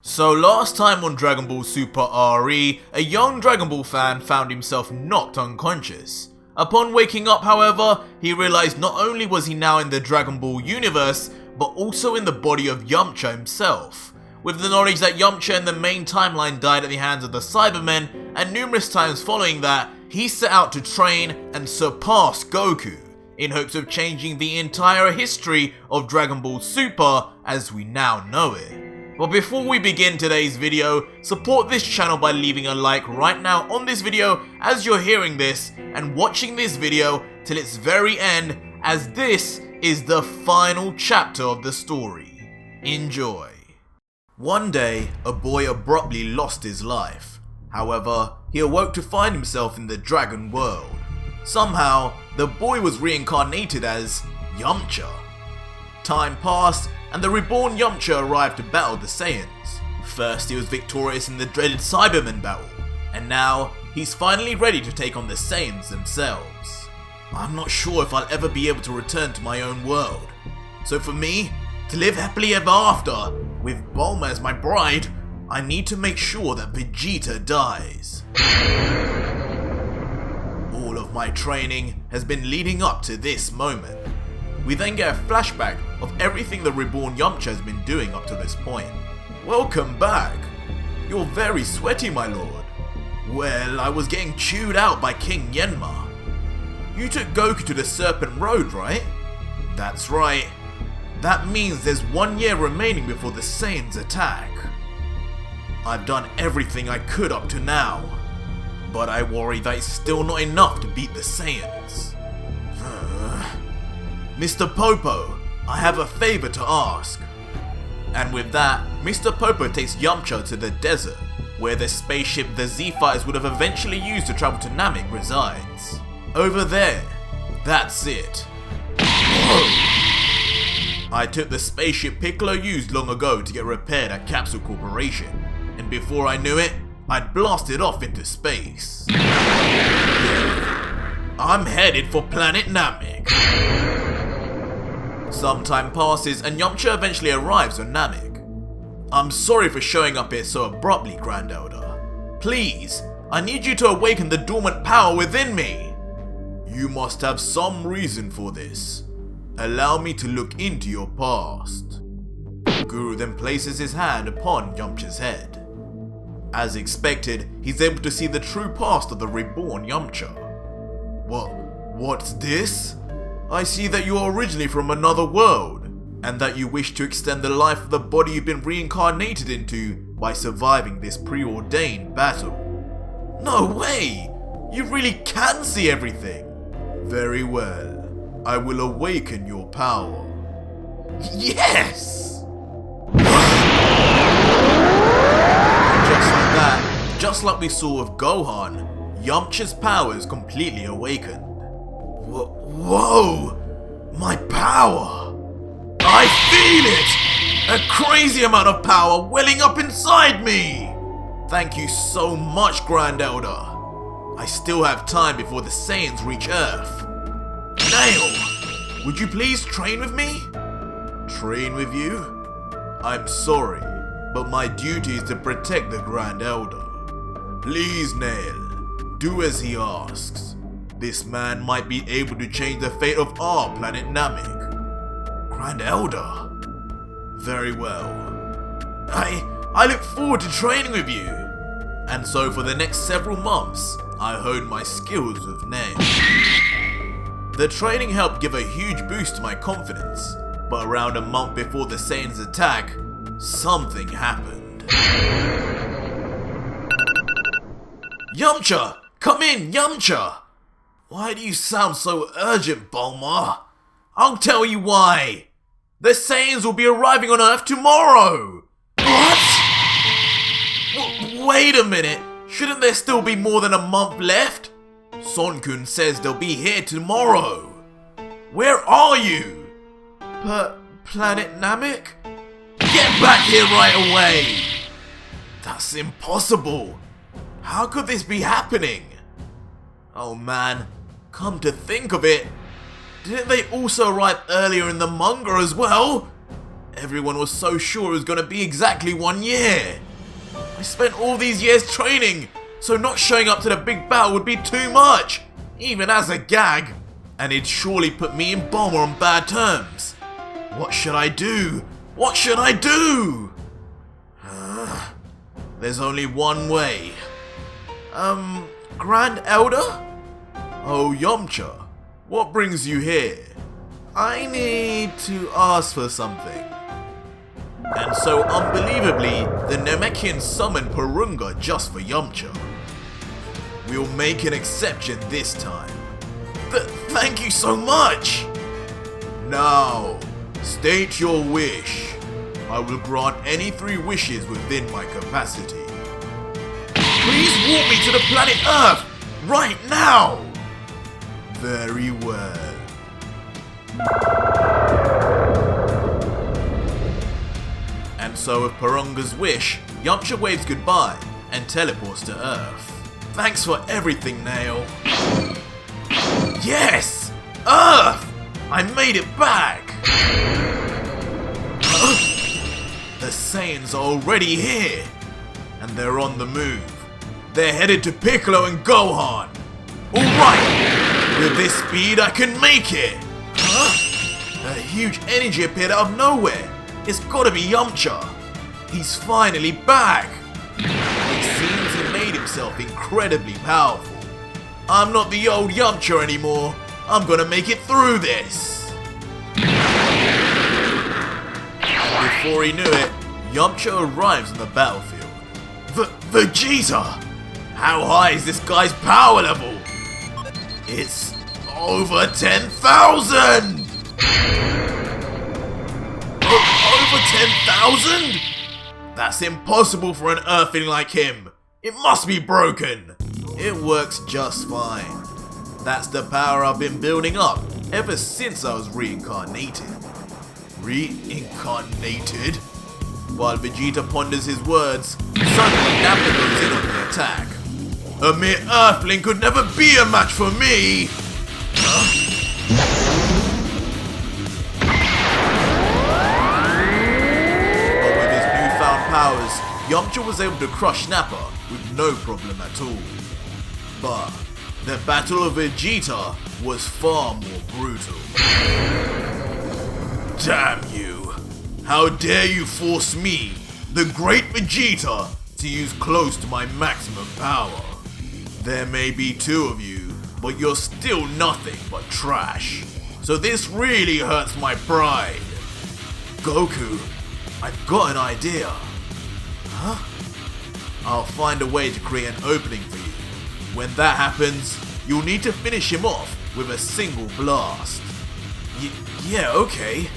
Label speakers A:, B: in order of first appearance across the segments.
A: So last time on Dragon Ball Super RE, a young Dragon Ball fan found himself knocked unconscious. Upon waking up, however, he realized not only was he now in the Dragon Ball universe, but also in the body of Yamcha himself. With the knowledge that Yamcha in the main timeline died at the hands of the Cybermen, and numerous times following that, he set out to train and surpass Goku, in hopes of changing the entire history of Dragon Ball Super as we now know it. But before we begin today's video, support this channel by leaving a like right now on this video as you're hearing this, and watching this video till its very end, as this is the final chapter of the story. Enjoy. One day, a boy abruptly lost his life. However, he awoke to find himself in the dragon world. Somehow, the boy was reincarnated as Yamcha. Time passed, and the reborn Yamcha arrived to battle the Saiyans. First, he was victorious in the dreaded Cybermen battle, and now he's finally ready to take on the Saiyans themselves. I'm not sure if I'll ever be able to return to my own world. So for me, to live happily ever after, with Bulma as my bride, I need to make sure that Vegeta dies. All of my training has been leading up to this moment. We then get a flashback of everything the reborn Yamcha has been doing up to this point. Welcome back. You're very sweaty, my lord. Well, I was getting chewed out by King Yenma. You took Goku to the Serpent Road, right? That's right. That means there's 1 year remaining before the Saiyans attack. I've done everything I could up to now, but I worry that it's still not enough to beat the Saiyans. Mr. Popo, I have a favor to ask. And with that, Mr. Popo takes Yamcha to the desert, where the spaceship the Z-Fighters would have eventually used to travel to Namek resides. Over there. That's it. Whoa. I took the spaceship Piccolo used long ago to get repaired at Capsule Corporation, and before I knew it, I'd blasted off into space. I'm headed for planet Namek. Some time passes and Yamcha eventually arrives on Namek. I'm sorry for showing up here so abruptly, Grand Elder. Please, I need you to awaken the dormant power within me. You must have some reason for this. Allow me to look into your past. Guru then places his hand upon Yamcha's head. As expected, he's able to see the true past of the reborn Yamcha. What's this? I see that you are originally from another world, and that you wish to extend the life of the body you've been reincarnated into by surviving this preordained battle. No way! You really can see everything! Very well. I will awaken your power. Yes! Just like that, just like we saw with Gohan, Yamcha's power is completely awakened. Whoa! My power! I feel it! A crazy amount of power welling up inside me! Thank you so much, Grand Elder. I still have time before the Saiyans reach Earth. Nail! Would you please train with me? Train with you? I'm sorry, but my duty is to protect the Grand Elder. Please, Nail, do as he asks. This man might be able to change the fate of our planet Namek. Grand Elder? Very well. I look forward to training with you. And so for the next several months, I honed my skills with Nail. The training helped give a huge boost to my confidence, but around a month before the Saiyans attack, something happened. Yamcha! Come in, Yamcha! Why do you sound so urgent, Bulma? I'll tell you why. The Saiyans will be arriving on Earth tomorrow! What? Wait a minute. Shouldn't there still be more than a month left? Son-kun says they'll be here tomorrow. Where are you? Planet Namek? Get back here right away! That's impossible. How could this be happening? Oh man. Come to think of it, didn't they also arrive earlier in the manga as well? Everyone was so sure it was gonna be exactly 1 year. I spent all these years training, so not showing up to the big battle would be too much, even as a gag. And it'd surely put me and Bulma on bad terms. What should I do? What should I do? There's only one way. Grand Elder? Oh, Yamcha, what brings you here? I need to ask for something. And so unbelievably, the Namekians summoned Porunga just for Yamcha. We'll make an exception this time. Thank you so much! Now, state your wish. I will grant any 3 wishes within my capacity. Please walk me to the planet Earth, right now! Very well. And so with Porunga's wish, Yamcha waves goodbye and teleports to Earth. Thanks for everything, Nail. Yes! Earth! I made it back! The Saiyans are already here! And they're on the move. They're headed to Piccolo and Gohan! Alright! With this speed I can make it! A huge energy appeared out of nowhere! It's gotta be Yamcha! He's finally back! It seems he made himself incredibly powerful. I'm not the old Yamcha anymore. I'm gonna make it through this. And before he knew it, Yamcha arrives on the battlefield. Vegeta! How high is this guy's power level? It's over 10,000! Over 10,000? That's impossible for an Earthling like him. It must be broken. It works just fine. That's the power I've been building up ever since I was reincarnated. Reincarnated? While Vegeta ponders his words, suddenly Namek goes in on the attack. A mere Earthling could never be a match for me! But with his newfound powers, Yamcha was able to crush Nappa with no problem at all. But the Battle of Vegeta was far more brutal. Damn you! How dare you force me, the great Vegeta, to use close to my maximum power? There may be 2 of you, but you're still nothing but trash. So this really hurts my pride. Goku, I've got an idea. Huh? I'll find a way to create an opening for you. When that happens, you'll need to finish him off with a single blast. Yeah, okay.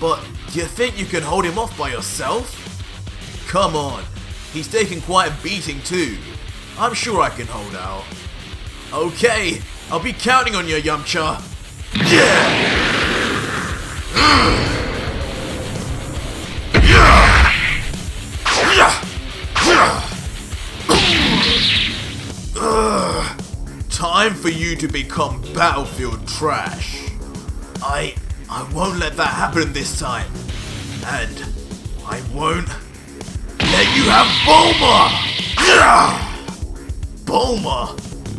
A: But do you think you can hold him off by yourself? Come on, he's taken quite a beating too. I'm sure I can hold out. Okay, I'll be counting on you, Yamcha. Yeah! Time for you to become battlefield trash. I won't let that happen this time. And I won't let you have Bulma! Bulma?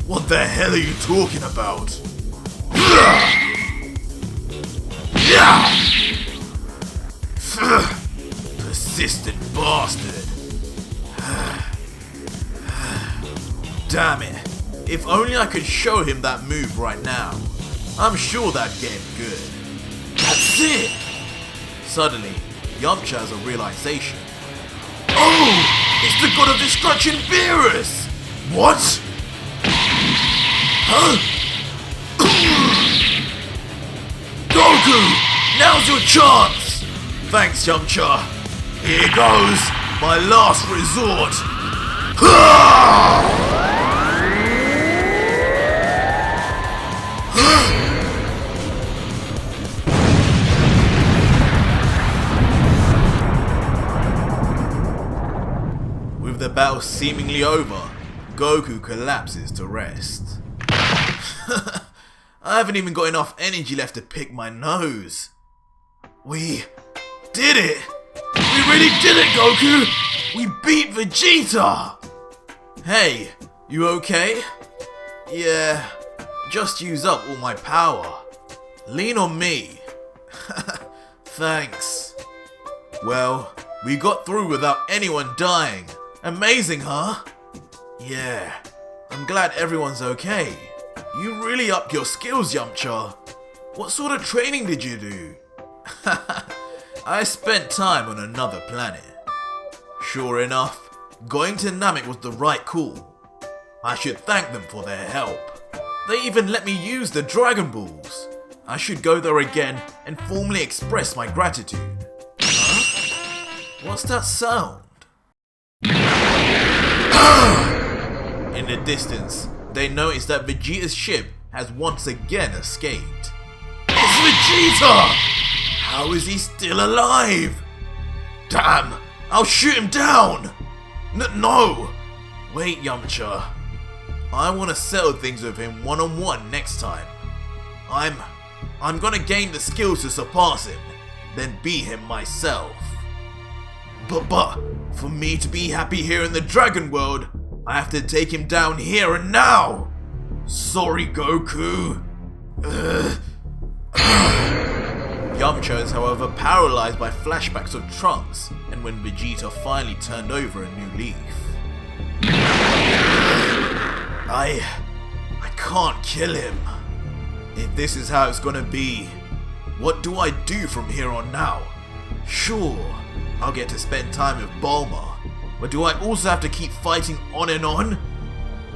A: What the hell are you talking about? Persistent bastard. Damn it. If only I could show him that move right now. I'm sure that'd get him good. That's it! Suddenly, Yamcha has a realization. Oh! It's the god of destruction, Beerus! What? Huh? Goku! Now's your chance! Thanks, Yamcha. Here goes, my last resort. With the battle seemingly over, Goku collapses to rest. I haven't even got enough energy left to pick my nose. We did it! We really did it, Goku! We beat Vegeta! Hey, you okay? Yeah, just used up all my power. Lean on me. Thanks. Well, we got through without anyone dying. Amazing, huh? Yeah, I'm glad everyone's okay. You really upped your skills, Yamcha. What sort of training did you do? I spent time on another planet. Sure enough, going to Namek was the right call. I should thank them for their help. They even let me use the Dragon Balls. I should go there again and formally express my gratitude. Huh? What's that sound? In the distance, they notice that Vegeta's ship has once again escaped. It's Vegeta! How is he still alive? Damn! I'll shoot him down! No! Wait, Yamcha. I want to settle things with him one-on-one next time. I'm gonna gain the skills to surpass him, then beat him myself. But, for me to be happy here in the Dragon World, I have to take him down here and now! Sorry, Goku. Yamcha is, however, paralyzed by flashbacks of Trunks and when Vegeta finally turned over a new leaf. I can't kill him. If this is how it's gonna be, what do I do from here on now? Sure, I'll get to spend time with Bulma, but do I also have to keep fighting on and on?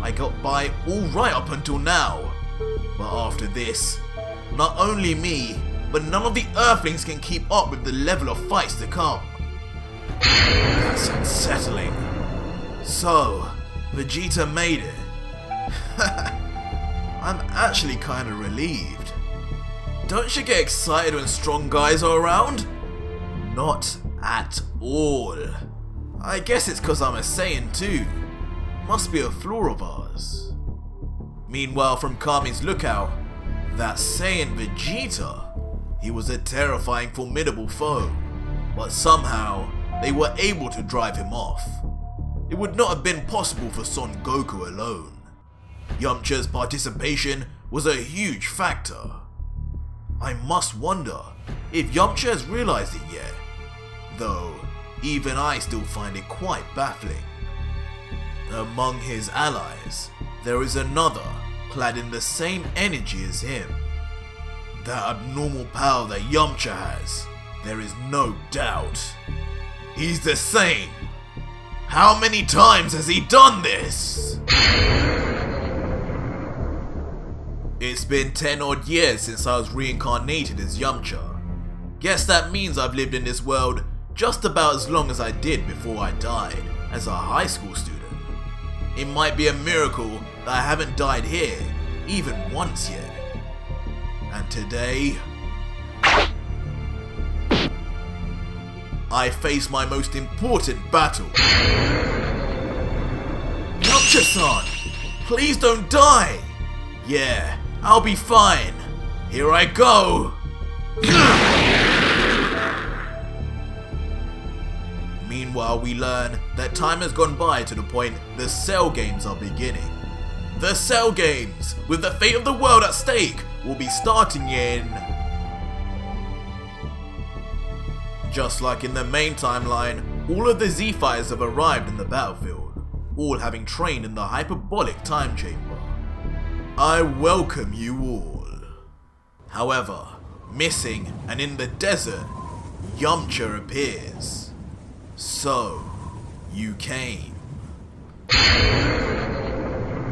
A: I got by alright up until now, but after this, not only me, but none of the Earthlings can keep up with the level of fights to come. That's unsettling. So, Vegeta made it. I'm actually kinda relieved. Don't you get excited when strong guys are around? Not at all. I guess it's cause I'm a Saiyan too. Must be a flaw of ours. Meanwhile, from Kami's lookout, that Saiyan Vegeta, he was a terrifying, formidable foe, but somehow they were able to drive him off. It would not have been possible for Son Goku alone. Yamcha's participation was a huge factor. I must wonder if Yamcha has realized it yet, though even I still find it quite baffling. Among his allies, there is another clad in the same energy as him. That abnormal power that Yamcha has, there is no doubt. He's the same. How many times has he done this? It's been 10 odd years since I was reincarnated as Yamcha. Guess that means I've lived in this world just about as long as I did before I died as a high school student. It might be a miracle that I haven't died here even once yet. And today, I face my most important battle. Yamcha-san, please don't die! Yeah, I'll be fine. Here I go! Meanwhile, we learn that time has gone by to the point the Cell Games are beginning. The Cell Games, with the fate of the world at stake, will be starting in... Just like in the main timeline, all of the Z-Fighters have arrived in the battlefield, all having trained in the hyperbolic time chamber. I welcome you all. However, missing and in the desert, Yamcha appears. So, you came.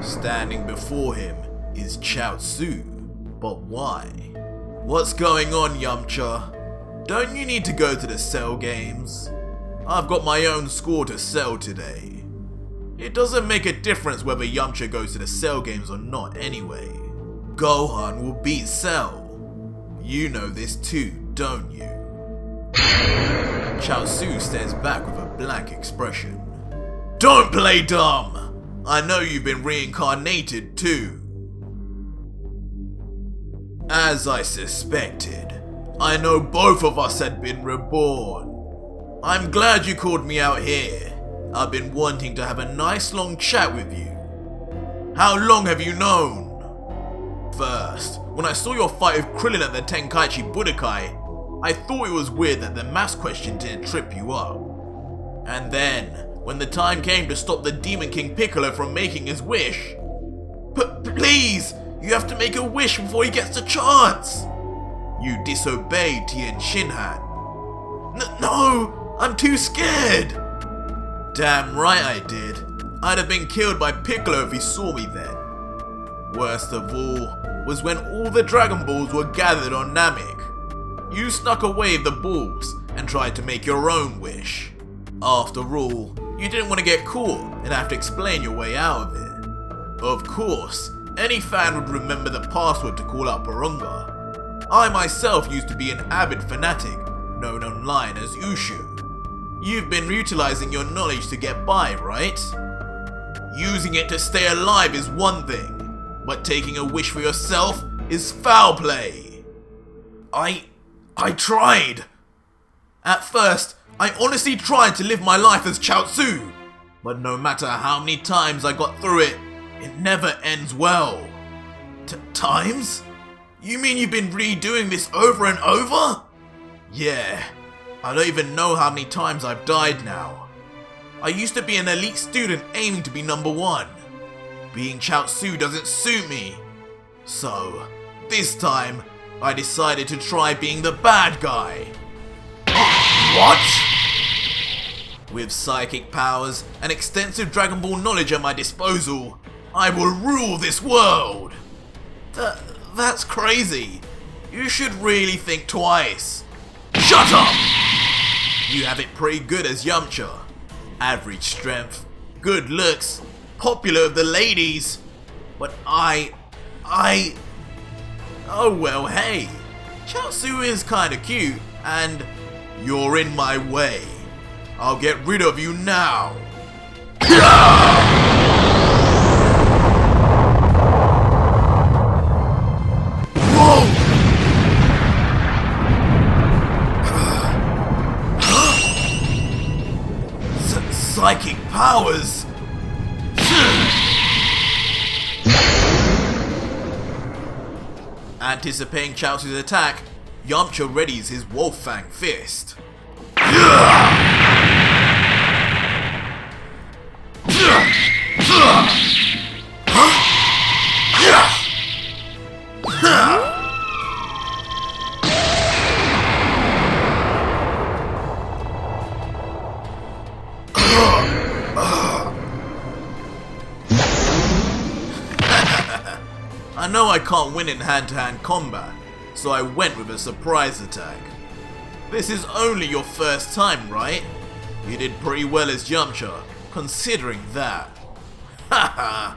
A: Standing before him is Chaozu, but why? What's going on, Yamcha? Don't you need to go to the Cell Games? I've got my own score to settle today. It doesn't make a difference whether Yamcha goes to the Cell Games or not anyway. Gohan will beat Cell. You know this too, don't you? Chaozu stares back with a blank expression. Don't play dumb! I know you've been reincarnated too. As I suspected, I know both of us had been reborn. I'm glad you called me out here. I've been wanting to have a nice long chat with you. How long have you known? First, when I saw your fight with Krillin at the Tenkaichi Budokai, I thought it was weird that the maths question didn't trip you up. And then, when the time came to stop the Demon King Piccolo from making his wish. Please! You have to make a wish before he gets the chance! You disobeyed Tien Shinhan. No! I'm too scared! Damn right I did. I'd have been killed by Piccolo if he saw me then. Worst of all was when all the Dragon Balls were gathered on Namek. You snuck away the balls and tried to make your own wish. After all, you didn't want to get caught and have to explain your way out of it. Of course, any fan would remember the password to call out Porunga. I myself used to be an avid fanatic, known online as Ushu. You've been utilizing your knowledge to get by, right? Using it to stay alive is one thing, but taking a wish for yourself is foul play. I tried. At first, I honestly tried to live my life as Chaozu, but no matter how many times I got through it, it never ends well. Times? You mean you've been redoing this over and over? Yeah, I don't even know how many times I've died now. I used to be an elite student aiming to be number 1. Being Chaozu doesn't suit me. So, this time, I decided to try being the bad guy. What? With psychic powers and extensive Dragon Ball knowledge at my disposal, I will rule this world! That's crazy. You should really think twice. Shut up! You have it pretty good as Yamcha. Average strength, good looks, popular with the ladies. But oh well, hey. Chaozu is kinda cute, and you're in my way. I'll get rid of you now. Psychic powers! Anticipating Chaozu's attack, Yamcha readies his Wolf Fang fist. I know I can't win in hand-to-hand combat, so I went with a surprise attack. This is only your first time, right? You did pretty well as Yamcha, considering that. Haha!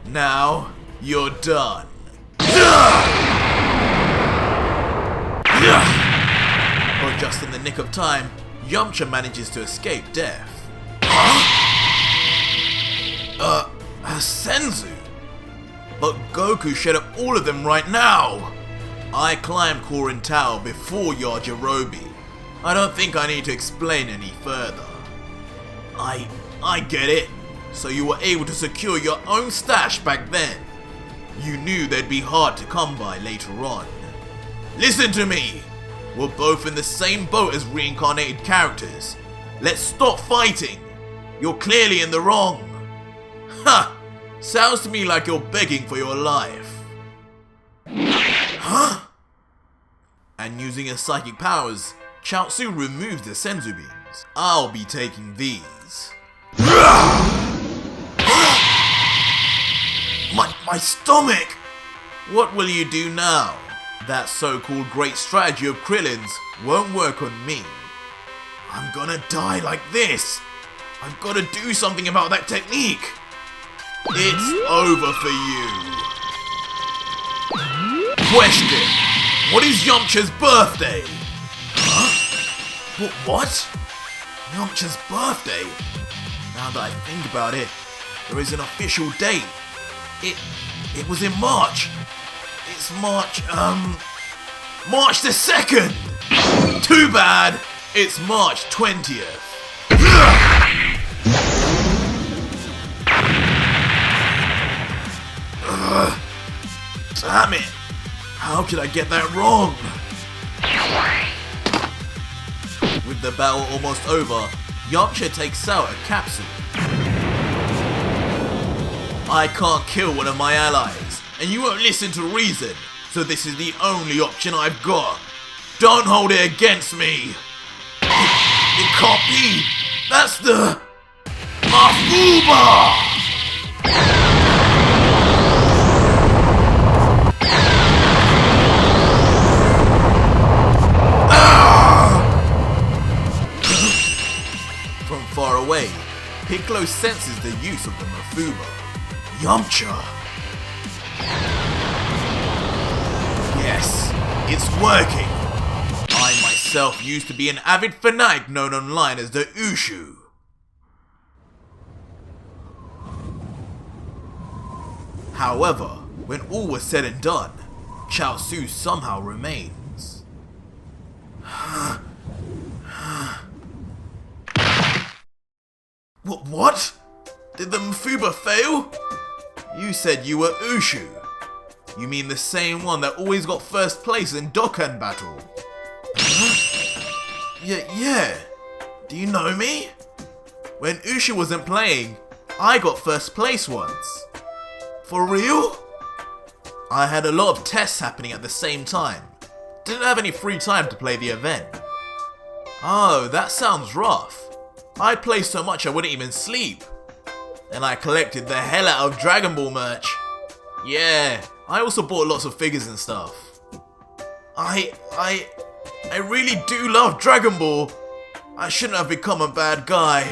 A: Now, you're done. But just in the nick of time, Yamcha manages to escape death. Senzu? But Goku shut up all of them right now! I climbed Korin Tower before Yajirobe. I don't think I need to explain any further. I get it. So you were able to secure your own stash back then. You knew they'd be hard to come by later on. Listen to me! We're both in the same boat as reincarnated characters. Let's stop fighting! You're clearly in the wrong. Ha! Sounds to me like you're begging for your life. Huh? And using his psychic powers, Chaozu removes the Senzu beams. I'll be taking these. My stomach! What will you do now? That so-called great strategy of Krillin's won't work on me. I'm gonna die like this. I've gotta do something about that technique. It's over for you. Question. What is Yamcha's birthday? Huh? What? Yamcha's birthday? Now that I think about it, there is an official date. It was in March. It's March, March the 2nd! Too bad, it's March 20th. Damn it! How could I get that wrong? With the battle almost over, Yamcha takes out a capsule. I can't kill one of my allies, and you won't listen to reason, so this is the only option I've got. Don't hold it against me! It can't be! That's the... Mafuba! From far away, Piccolo senses the use of the Mafuba. Yamcha! Yes, it's working! I myself used to be an avid fanatic known online as the Ushu. However, when all was said and done, Chaozu somehow remains. What? Did the Mafuba fail? You said you were Ushu. You mean the same one that always got first place in Dokkan battle? Huh? Yeah. Do you know me? When Ushu wasn't playing, I got first place once. For real? I had a lot of tests happening at the same time. Didn't have any free time to play the event. Oh, that sounds rough. I played so much I wouldn't even sleep. And I collected the hell out of Dragon Ball merch. Yeah, I also bought lots of figures and stuff. I really do love Dragon Ball. I shouldn't have become a bad guy.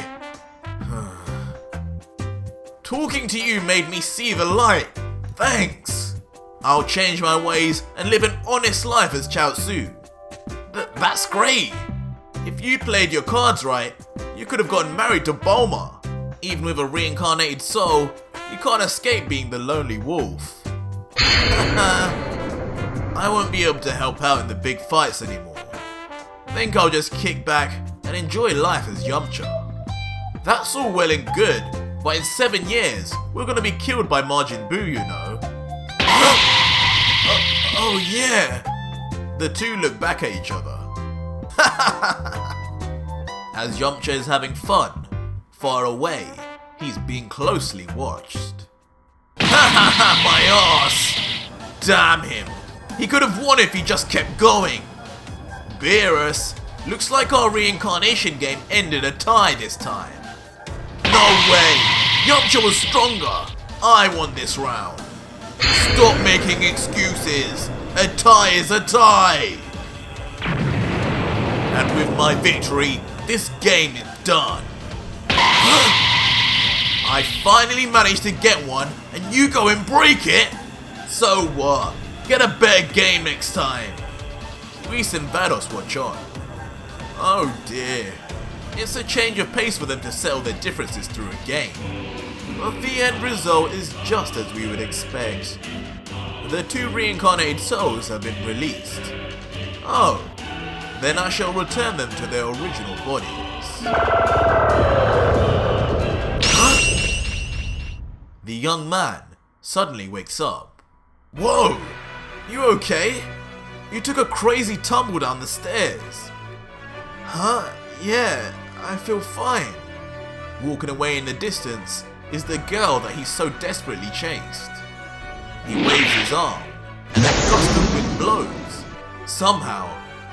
A: Talking to you made me see the light. Thanks. I'll change my ways and live an honest life as Chaozu. That's great. If you played your cards right, you could have gotten married to Bulma. Even with a reincarnated soul, you can't escape being the lonely wolf. I won't be able to help out in the big fights anymore. Think I'll just kick back and enjoy life as Yamcha. That's all well and good, but in 7 years, we're gonna be killed by Majin Buu, you know. Oh yeah! The two look back at each other. As Yamcha is having fun, far away, he's being closely watched. My ass! Damn him! He could have won if he just kept going. Beerus, looks like our reincarnation game ended a tie this time. No way! Yamcha was stronger! I won this round. Stop making excuses! A tie is a tie! And with my victory, this game is done. I finally managed to get one, and you go and break it? So what? Get a better game next time. Whis and Vados watch on. Oh dear. It's a change of pace for them to settle their differences through a game. But the end result is just as we would expect. The 2 reincarnated souls have been released. Oh, then I shall return them to their original bodies. The young man suddenly wakes up. Whoa! You okay? You took a crazy tumble down the stairs. Huh? Yeah, I feel fine. Walking away in the distance is the girl that he so desperately chased. He waves his arm, and a gust of wind blows. Somehow,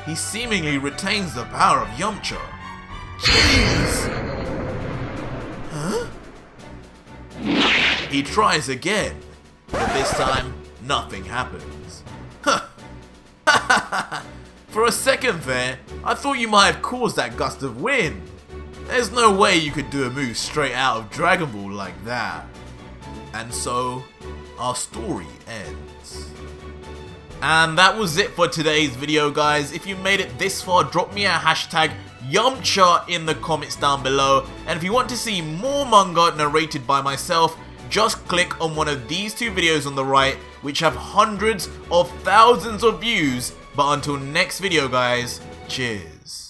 A: he seemingly retains the power of Yamcha. Jeez! Huh? He tries again, but this time, nothing happens. Huh. For a second there, I thought you might have caused that gust of wind. There's no way you could do a move straight out of Dragon Ball like that. And so, our story ends. And that was it for today's video, guys. If you made it this far, drop me a hashtag Yamcha in the comments down below. And if you want to see more manga narrated by myself, just click on one of these 2 videos on the right, which have hundreds of thousands of views But until next video guys, cheers.